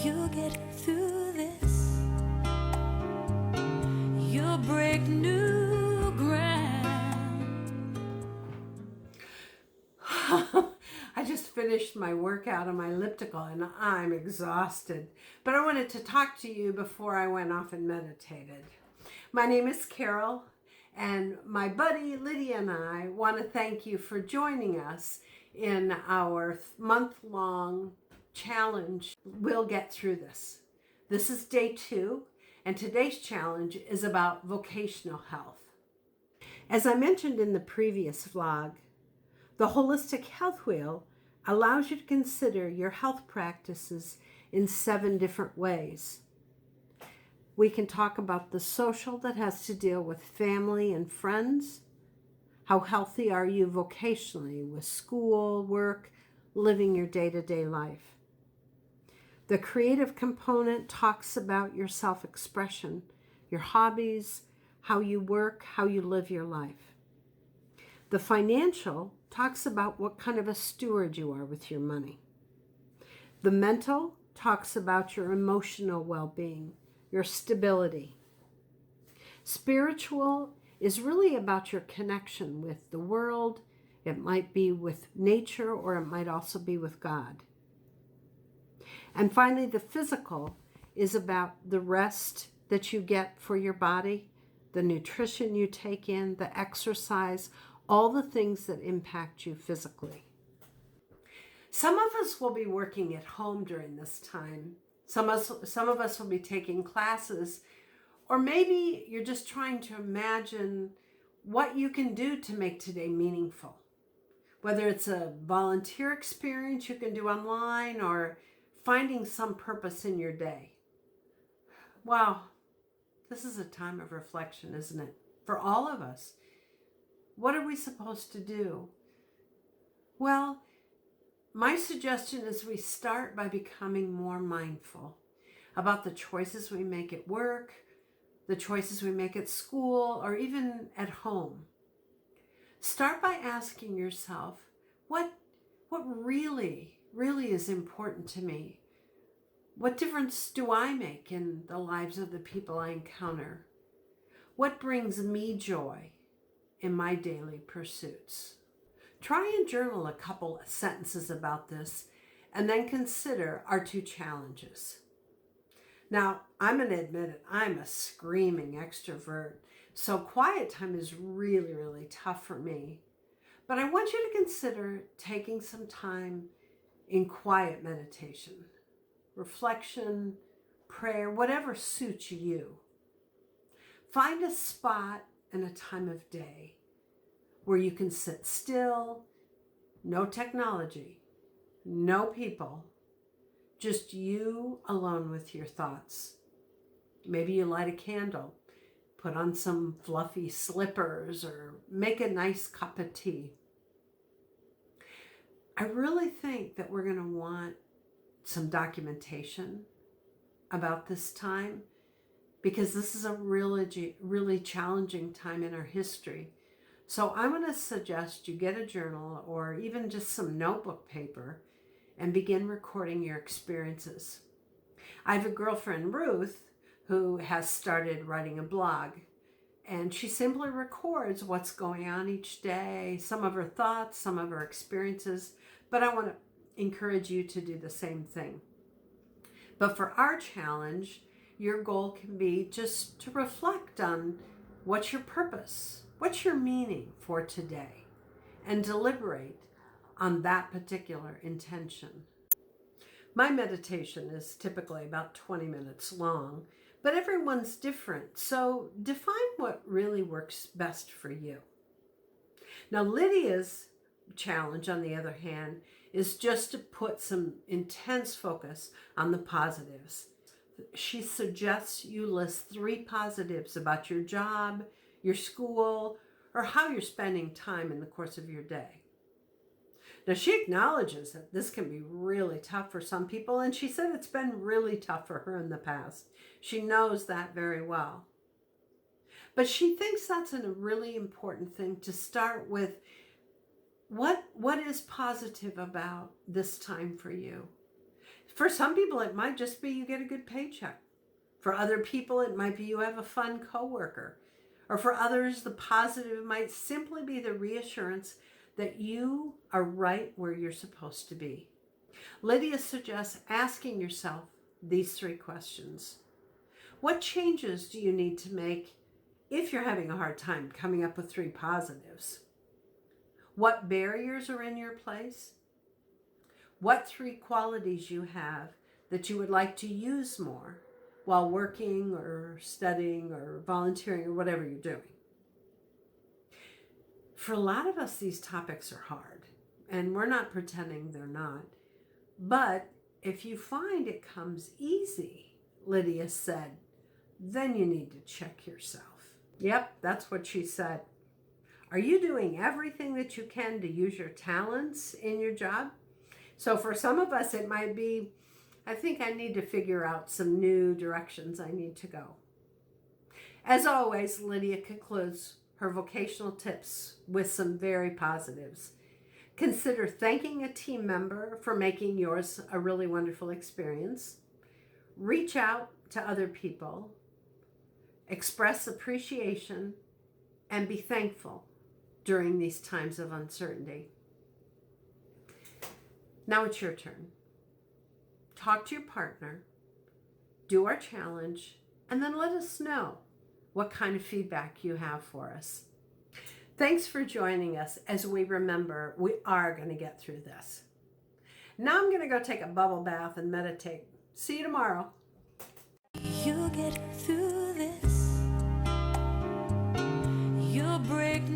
You'll get through this. You'll break new ground. I just finished my workout on my elliptical and I'm exhausted. But I wanted to talk to you before I went off and meditated. My name is Carol, and my buddy Lydia and I want to thank you for joining us in our month-long challenge. We'll get through this. This is day 2, and today's challenge is about vocational health. As I mentioned in the previous vlog, the Holistic Health Wheel allows you to consider your health practices in 7 different ways. We can talk about the social that has to deal with family and friends. How healthy are you vocationally with school, work, living your day-to-day life? The creative component talks about your self-expression, your hobbies, how you work, how you live your life. The financial talks about what kind of a steward you are with your money. The mental talks about your emotional well-being, your stability. Spiritual is really about your connection with the world. It might be with nature, or it might also be with God. And finally, the physical is about the rest that you get for your body, the nutrition you take in, the exercise, all the things that impact you physically. Some of us will be working at home during this time. Some of us will be taking classes, or maybe you're just trying to imagine what you can do to make today meaningful. Whether it's a volunteer experience you can do online, or finding some purpose in your day. Wow, this is a time of reflection, isn't it? For all of us. What are we supposed to do? Well, my suggestion is we start by becoming more mindful about the choices we make at work, the choices we make at school, or even at home. Start by asking yourself, what really is important to me? What difference do I make in the lives of the people I encounter? What brings me joy in my daily pursuits? Try and journal a couple of sentences about this, and then consider our 2 challenges. Now, I'm going to admit it, I'm a screaming extrovert, so quiet time is really tough for me. But I want you to consider taking some time in quiet meditation, reflection, prayer, whatever suits you. Find a spot and a time of day where you can sit still, no technology, no people, just you alone with your thoughts. Maybe you light a candle, put on some fluffy slippers, or make a nice cup of tea. I really think that we're going to want some documentation about this time, because this is a really challenging time in our history. So I'm going to suggest you get a journal, or even just some notebook paper, and begin recording your experiences. I have a girlfriend, Ruth, who has started writing a blog, and she simply records what's going on each day, some of her thoughts, some of her experiences, but I want to encourage you to do the same thing. But for our challenge, your goal can be just to reflect on what's your purpose, what's your meaning for today, and deliberate on that particular intention. My meditation is typically about 20 minutes long, but everyone's different, so define what really works best for you. Now, Lydia's challenge, on the other hand, is just to put some intense focus on the positives. She suggests you list 3 positives about your job, your school, or how you're spending time in the course of your day. Now, she acknowledges that this can be really tough for some people, and she said it's been really tough for her in the past. She knows that very well. But she thinks that's a really important thing to start with. What is positive about this time for you? For some people, it might just be you get a good paycheck. For other people, it might be you have a fun coworker. Or for others, the positive might simply be the reassurance that you are right where you're supposed to be. Lydia suggests asking yourself these 3 questions. What changes do you need to make if you're having a hard time coming up with 3 positives? What barriers are in your place? What 3 qualities you have that you would like to use more while working or studying or volunteering or whatever you're doing? For a lot of us, these topics are hard, and we're not pretending they're not. But if you find it comes easy, Lydia said, then you need to check yourself. Yep, that's what she said. Are you doing everything that you can to use your talents in your job? So for some of us, it might be, I think I need to figure out some new directions I need to go. As always, Lydia concludes her vocational tips with some very positives. Consider thanking a team member for making yours a really wonderful experience. Reach out to other people. Express appreciation and be thankful during these times of uncertainty. Now it's your turn. Talk to your partner, do our challenge, and then let us know what kind of feedback you have for us. Thanks for joining us as we remember we are going to get through this. Now I'm going to go take a bubble bath and meditate. See you tomorrow. You'll get through this. You'll break